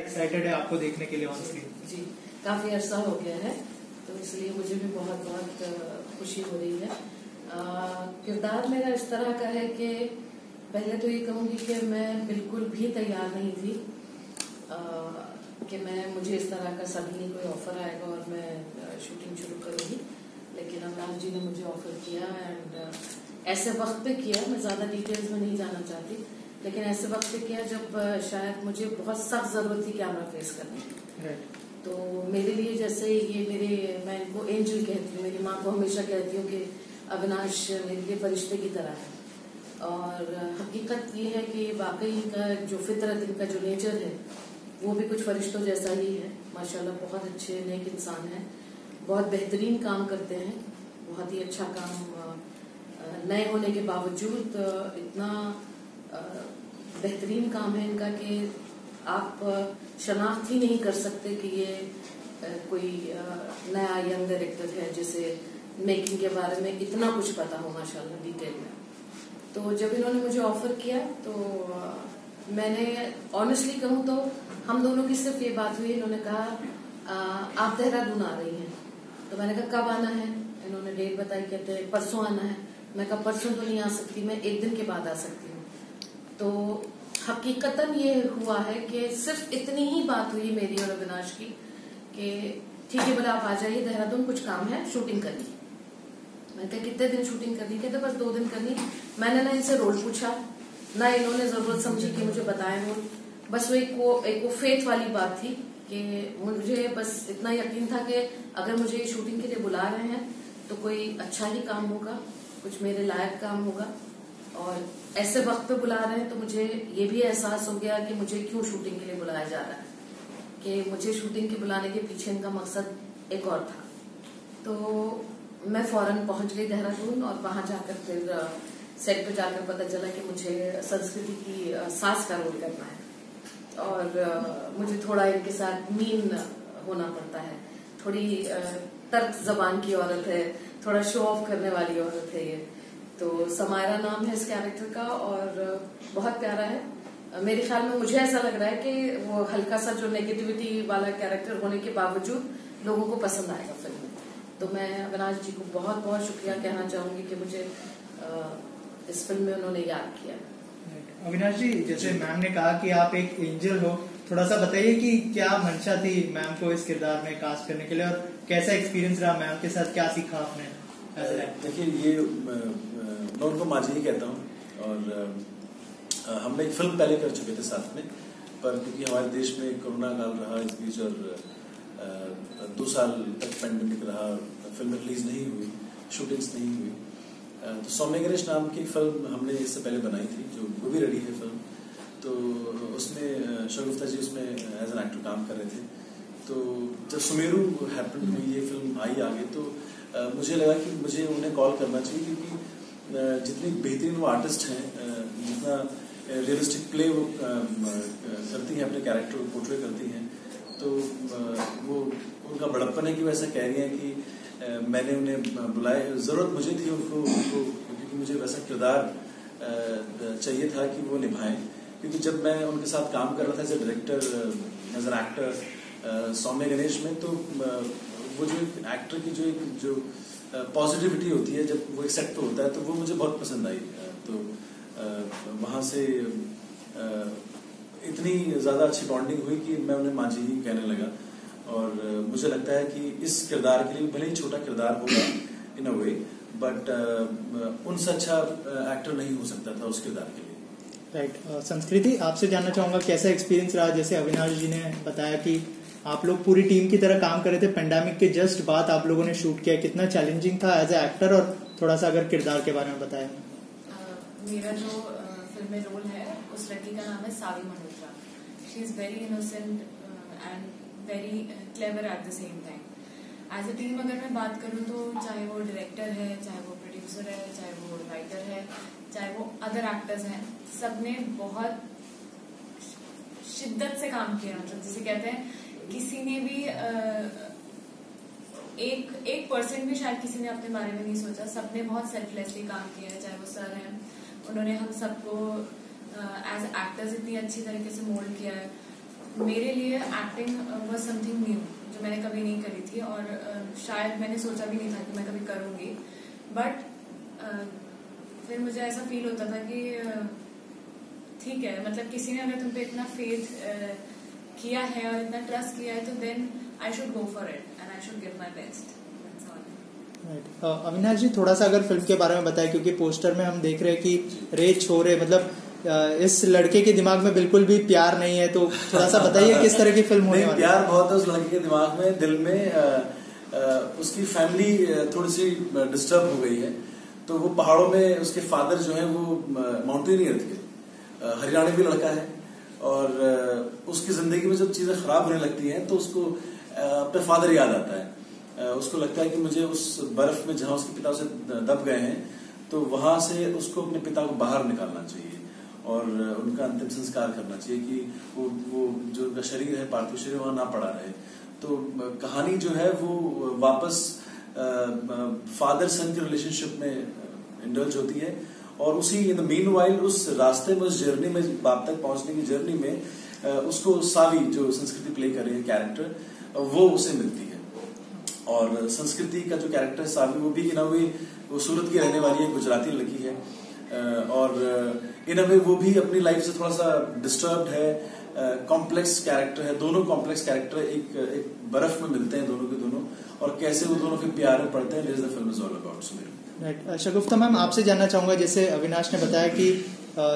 Excited है आपको देखने के लिए ऑन स्क्रीन? जी, काफी अरसा हो गया है, तो इसलिए मुझे भी बहुत बहुत खुशी हो रही है। किरदार मेरा इस तरह का है कि पहले तो ये कहूँगी कि मैं बिल्कुल भी तैयार नहीं थी कि मुझे इस तरह का सडनली कोई ऑफर आएगा और मैं शूटिंग शुरू करूँगी, लेकिन अविनाश जी ने मुझे ऑफर किया एंड ऐसे वक्त पे किया। मैं ज्यादा डिटेल्स में नहीं जाना चाहती, लेकिन ऐसे वक्त पे किया जब शायद मुझे बहुत सख्त जरूरत थी कैमरा फेस करने की। तो मेरे लिए जैसे ये मैं इनको एंजल कहती हूँ, मेरी माँ को हमेशा कहती हूँ कि अविनाश मेरे लिए फरिश्ते की तरह है। और हकीकत ये है कि वाकई इनका जो फितरत, इनका जो नेचर है, वो भी कुछ फरिश्तों जैसा ही है। माशाल्लाह बहुत अच्छे नेक इंसान हैं, बहुत बेहतरीन काम करते हैं, बहुत ही अच्छा काम नए होने के बावजूद इतना बेहतरीन काम है इनका कि आप शनाख्त ही नहीं कर सकते कि ये कोई नया यंग डायरेक्टर है जिसे मेकिंग के बारे में इतना कुछ पता हो माशाल्लाह डिटेल में। तो जब इन्होंने मुझे ऑफर किया तो मैंने ऑनेस्टली कहूँ तो हम दोनों की सिर्फ ये बात हुई। इन्होंने कहा आप देहरादून आ रही हैं, तो मैंने कहा कब आना है? इन्होंने डेट बताई, कहते परसों आना है। मैं कहा परसों तो नहीं आ सकती, मैं एक दिन के बाद आ सकती हूँ। तो हकीकतन ये हुआ है कि सिर्फ इतनी ही बात हुई मेरी और अविनाश की कि ठीक है बोला आप आ जाइए देहरादून, कुछ काम है, शूटिंग करनी। मैंने कहा कितने दिन शूटिंग करनी? कहते बस 2 दिन करनी। मैंने ना इनसे रोल पूछा, ना इन्होंने जरूरत समझी कि मुझे बताएं रोल। बस वो एक फेथ वाली बात थी कि मुझे बस इतना यकीन था कि अगर मुझे शूटिंग के लिए बुला रहे हैं तो कोई अच्छा ही काम होगा, कुछ मेरे लायक काम होगा। और ऐसे वक्त पे बुला रहे हैं तो मुझे ये भी एहसास हो गया कि मुझे क्यों शूटिंग के लिए बुलाया जा रहा है, कि मुझे शूटिंग के बुलाने के पीछे इनका मकसद एक और था। तो मैं फौरन पहुंच गई देहरादून और वहां जाकर फिर सेट पे जाकर पता चला कि मुझे संस्कृति की सास का रोल करना है और मुझे थोड़ा इनके साथ मीन होना पड़ता है। थोड़ी तर्क जबान की औरत है, थोड़ा शो ऑफ करने वाली औरत है ये। तो समायरा नाम है इस कैरेक्टर का और बहुत प्यारा है। मेरे ख्याल में मुझे ऐसा लग रहा है कि वो हल्का सा जो नेगेटिविटी वाला कैरेक्टर होने के बावजूद लोगों को पसंद आएगा फिल्म में। तो मैं अविनाश जी को बहुत बहुत शुक्रिया कहना चाहूंगी कि मुझे इस फिल्म में उन्होंने याद किया। अविनाश जी, जैसे मैम ने कहा कि आप एक एंजल हो, थोड़ा सा बताइए कि क्या मंशा थी मैम को इस किरदार में कास्ट करने के लिए और कैसा एक्सपीरियंस रहा मैम के साथ, क्या सीखा आपने? देखिए ये मैं उनको माजी ही कहता हूँ और हमने एक फिल्म पहले कर चुके थे साथ में, पर क्योंकि हमारे देश में कोरोना काल रहा इस बीच और 2 साल तक पेंडेमिक रहा, फिल्म रिलीज नहीं हुई, शूटिंग्स नहीं हुई, तो सौम्य गणेश नाम की फिल्म हमने इससे पहले बनाई थी, जो वो भी रेडी है फिल्म। तो उसमें शगुफ्ता जी उसमें एज एन एक्टर काम कर रहे थे। तो जब सुमेरु हैपन हुई, ये फिल्म आई आगे, तो मुझे लगा कि मुझे उन्हें कॉल करना चाहिए, क्योंकि जितनी बेहतरीन वो आर्टिस्ट हैं, जितना रियलिस्टिक प्ले वो करती हैं, अपने कैरेक्टर को पोर्ट्रे करती हैं, तो वो उनका बड़प्पन है कि वो ऐसा कह रही हैं कि मैंने उन्हें बुलाया, जरूरत मुझे थी उनको क्योंकि मुझे वैसा किरदार चाहिए था कि वो निभाएं। क्योंकि जब मैं उनके साथ काम कर रहा था as a director, as an actor Saumya Ganesh में, तो वो जो एक्टर की जो पॉजिटिविटी होती है जब वो एक सेट पे होता है, तो वो मुझे बहुत पसंद आई। तो वहां से इतनी ज्यादा अच्छी बॉन्डिंग हुई कि मैं उन्हें माजी ही कहने लगा। और मुझे लगता है कि इस किरदार के लिए भले ही छोटा किरदार होगा इन अ वे, बट उनसे अच्छा एक्टर नहीं हो सकता था उस किरदार के लिए। राइट। संस्कृति, आपसे जानना चाहूंगा कैसा एक्सपीरियंस रहा? जैसे अविनाश जी ने बताया कि आप लोग पूरी टीम की तरह काम कर रहे थे, पेंडेमिक के जस्ट बाद आप लोगों ने शूट किया, कितना चैलेंजिंग था एज ए एक्टर? और थोड़ा सा अगर किरदार के बारे में बताया। मेरा जो फिल्म में रोल है उस लड़की का नाम है Saavi Malhotra. She is very innocent and very clever at the same time. As a team अगर मैं बात करूं तो चाहे वो डायरेक्टर है, चाहे वो प्रोड्यूसर है, चाहे वो राइटर है, चाहे वो अदर एक्टर्स हैं, सबने बहुत शिद्दत से काम किया। मतलब जिसे कहते हैं किसी ने भी 1% भी शायद किसी ने अपने बारे में नहीं सोचा। सबने बहुत सेल्फलेसली काम किया है। चाहे वो सर हैं, उन्होंने हम सबको एज एक्टर्स इतनी अच्छी तरीके से मोल्ड किया है। मेरे लिए एक्टिंग वाज समथिंग न्यू जो मैंने कभी नहीं करी थी, और शायद मैंने सोचा भी नहीं था कि मैं कभी करूँगी। बट फिर मुझे ऐसा फील होता था कि ठीक है, मतलब किसी ने अगर तुम पे इतना फेथ किया है और इतना ट्रस्ट किया है तो then I should go for it and I should give my best. Avinash ji, थोड़ा सा अगर फिल्म के बारे में बताएं, क्योंकि पोस्टर में हम देख रहे हैं कि रे छोरे, मतलब इस लड़के के दिमाग में बिल्कुल भी प्यार नहीं है, तो थोड़ा सा बताइए किस तरह की फिल्म होने वाली है। प्यार बहुत है उस लड़के के दिमाग में, दिल में। उसकी फैमिली थोड़ी सी डिस्टर्ब हो गई है, तो वो पहाड़ों में उसके फादर जो है वो माउंटेनियर थे, हरियाणवी लड़का है, और उसकी जिंदगी में जब चीजें खराब होने लगती हैं तो उसको अपने फादर याद आता है। उसको लगता है कि मुझे उस बर्फ में जहां उसके पिता उसे दब गए हैं, तो वहां से उसको अपने पिता को बाहर निकालना चाहिए और उनका अंतिम संस्कार करना चाहिए कि वो जो उनका शरीर है, पार्थिव शरीर, वहां ना पड़ा रहे। तो कहानी जो है वो वापस फादर सन के रिलेशनशिप में इंडल्ज होती है, और उसी इन द मीनवाइल उस रास्ते में, उस जर्नी में, बाप तक पहुंचने की जर्नी में उसको सावी, जो संस्कृति प्ले कर रही है कैरेक्टर, वो उसे मिलती है। और संस्कृति का जो कैरेक्टर है सावी, वो भी इन अ वे वो सूरत की रहने वाली है, गुजराती लड़की है, और इन अ वे वो भी अपनी लाइफ से थोड़ा सा डिस्टर्ब्ड है, कॉम्प्लेक्स कैरेक्टर है। दोनों कॉम्प्लेक्स कैरेक्टर एक बर्फ में मिलते हैं दोनों के दोनों, और कैसे वो दोनों फिर प्यार में पड़ते हैं। This the film is all about Sumeru. Right. Shagufta ma'am, आपसे जानना चाहूंगा, जैसे अविनाश ने बताया कि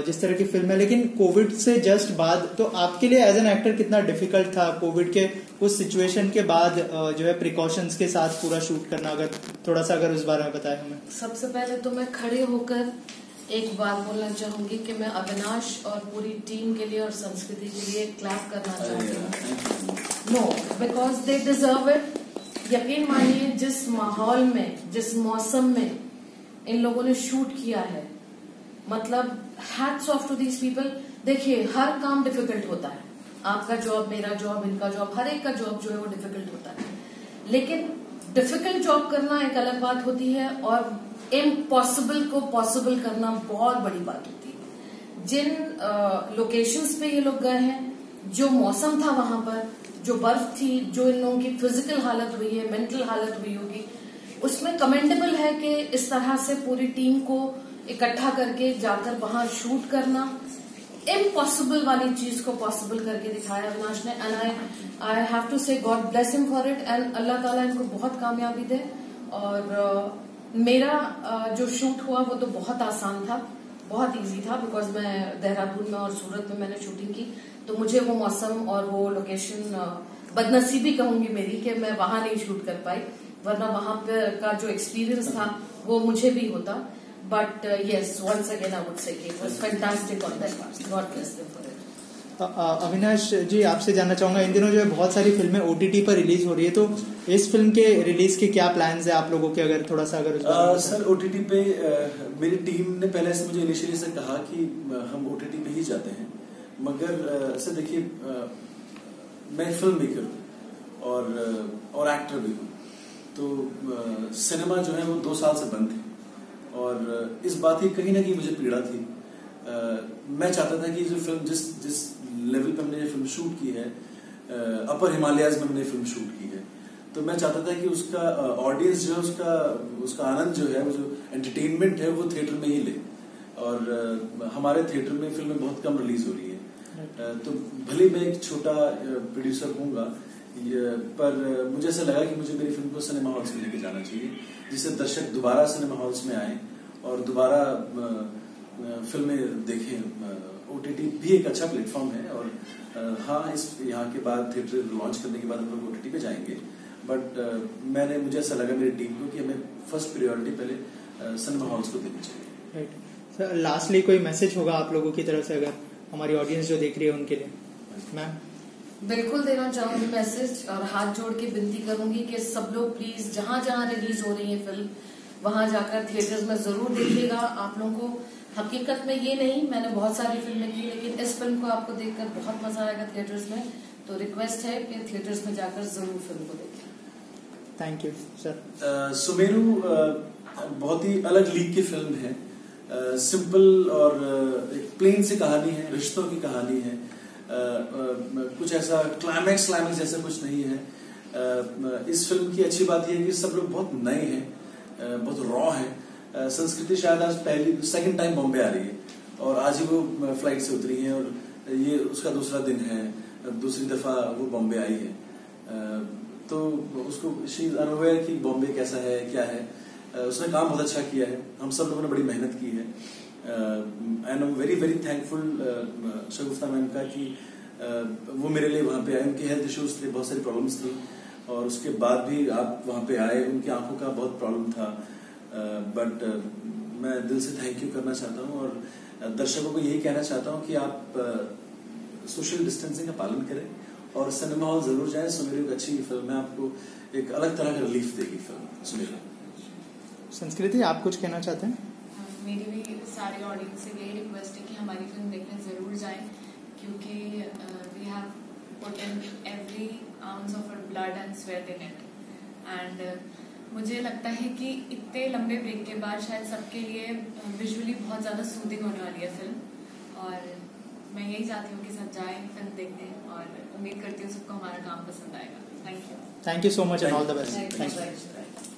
जिस तरह की फिल्म है, लेकिन कोविड से जस्ट बाद, तो आपके लिए एज एन एक्टर कितना डिफिकल्ट था कोविड के उस सिचुएशन के बाद जो है प्रिकॉशंस के साथ पूरा शूट करना? अगर थोड़ा सा अगर उस बारे में बताएं हमें। सबसे पहले तो मैं खड़े होकर एक बात बोलना चाहूंगी कि मैं अविनाश और पूरी टीम के लिए और संस्कृति के लिए क्लैप करना चाहती हूँ। No, because they deserve it. यकीन मानिए, जिस माहौल में, जिस मौसम में इन लोगों ने शूट किया है, मतलब hats off to these people. देखिए, हर काम डिफिकल्ट होता है, आपका जॉब, मेरा जॉब, इनका जॉब, हर एक का जॉब जो है वो डिफिकल्ट होता है, लेकिन डिफिकल्ट जॉब करना एक अलग बात होती है और इम्पॉसिबल को पॉसिबल करना बहुत बड़ी बात होती है। जिन लोकेशंस पे ये लोग गए हैं, जो मौसम था वहां पर, जो बर्फ थी, जो इन लोगों की फिजिकल हालत हुई है, मेंटल हालत हुई होगी, उसमें कमेंडेबल है कि इस तरह से पूरी टीम को इकट्ठा करके जाकर वहां शूट करना, इम्पॉसिबल वाली चीज को पॉसिबल करके दिखाया अविनाश ने। And I have to say God bless him for it, and Allah ताला इनको बहुत कामयाबी दे। और मेरा जो शूट हुआ वो तो बहुत आसान था, बहुत इजी था, बिकॉज मैं देहरादून में और सूरत में मैंने शूटिंग की, तो मुझे वो मौसम और वो लोकेशन बदनसीबी कहूंगी मेरी कि मैं वहां नहीं शूट कर पाई, वरना वहां पे का जो एक्सपीरियंस था वो मुझे भी होता। But yes, once again I would say it was fantastic on that part. God bless them for it. Avinash ji, आपसे जानना चाहूंगा, इन दिनों जो है बहुत सारी फिल्में OTT पर रिलीज हो रही है, तो इस फिल्म के रिलीज के क्या प्लान्स है आप लोगों के? अगर थोड़ा सा अगर सर, OTT पे मेरी टीम ने पहले से मुझे इनिशियली से कहा कि हम OTT पे ही जाते हैं, मगर सर देखिए, मैं फिल्म मेकर हूँ और एक्टर भी हूँ, तो सिनेमा जो है वो 2 साल से बंद थी, और इस बात की कहीं ना कहीं मुझे पीड़ा थी। मैं चाहता था कि जो फिल्म जिस लेवल पे हमने ये फिल्म शूट की है, अपर हिमालयाज में हमने फिल्म शूट की है, तो मैं चाहता था कि उसका ऑडियंस जो है, उसका आनंद जो है, वो जो एंटरटेनमेंट है, वो थिएटर में ही ले। और हमारे थिएटर में फिल्में बहुत कम रिलीज हो रही है, तो भले मैं एक छोटा प्रोड्यूसर हूँगा, पर मुझे ऐसा लगा कि मुझे मेरी फिल्म को सिनेमा हॉल्स में लेके जाना चाहिए, जिससे दर्शक दोबारा सिनेमा हॉल्स में आए और दोबारा फिल्में देखें। OTT भी एक अच्छा प्लेटफॉर्म है, और हाँ, इस यहाँ के बाद थिएटर लॉन्च करने के बाद हम लोग OTT पे जाएंगे, बट मुझे ऐसा लगा मेरी टीम को कि हमें फर्स्ट प्रायोरिटी पहले सिनेमा हॉल्स को देनी चाहिए। राइट सर, लास्टली कोई मैसेज होगा आप लोगों की तरफ से, अगर हमारी ऑडियंस जो देख रही है उनके लिए? मैम, बिल्कुल देना चाहूंगी मैसेज, और हाथ जोड़ के विनती करूंगी कि सब लोग प्लीज जहां जहां रिलीज हो रही है फिल्म, वहां जाकर थिएटर्स में जरूर देखिएगा। आप लोगों को हकीकत में ये नहीं, मैंने बहुत सारी फिल्में की, लेकिन इस फिल्म को आपको देखकर बहुत मजा आएगा थिएटर्स में, तो रिक्वेस्ट है कि थिएटर्स में जाकर जरूर फिल्म को देखें। Thank you sir. सुमेरू बहुत ही अलग लीग की फिल्म है, सिंपल और एक प्लेन सी कहानी है, रिश्तों की कहानी है, कुछ ऐसा क्लाइमैक्स जैसा कुछ नहीं है। इस फिल्म की अच्छी बात यह है कि सब लोग बहुत नए हैं, बहुत रॉ हैं। संस्कृति शायद आज सेकंड टाइम बॉम्बे आ रही है और आज ही वो फ्लाइट से उतरी है और ये उसका दूसरा दिन है, दूसरी दफा वो बॉम्बे आई है। तो उसको शी इज अनअवेयर कि बॉम्बे कैसा है, क्या है। उसने काम बहुत अच्छा किया है, हम सब लोगों ने बड़ी मेहनत की है। And I am very very thankful Shagufta ma'am का कि वो मेरे लिए वहां पे आए। उनके हेल्थ इश्यूज थे, बहुत सारी प्रॉब्लम्स थी और उसके बाद भी आप वहां पे आए। उनकी आंखों का बहुत प्रॉब्लम था, बट मैं दिल से थैंक यू करना चाहता हूँ और दर्शकों को यही कहना चाहता हूँ कि आप सोशल डिस्टेंसिंग का पालन करें और सिनेमा हॉल जरूर जाएं। सुमेरु एक अच्छी फिल्म है, आपको एक अलग तरह का रिलीफ देगी फिल्म सुमेरु। संस्कृति, आप कुछ कहना चाहते हैं? मेरी भी सारे ऑडियंस से यही रिक्वेस्ट है कि हमारी फिल्म देखने जरूर जाएं, क्योंकि we have put in every ounce of our blood and sweat in it. And मुझे लगता है कि इतने लंबे ब्रेक के बाद शायद सबके लिए विजुअली बहुत ज्यादा सूदिंग होने वाली है फिल्म, और मैं यही चाहती हूँ कि सब जाएं फिल्म देखने और उम्मीद करती हूँ सबको हमारा काम पसंद आएगा। Thank you so much and all the best. Thank you.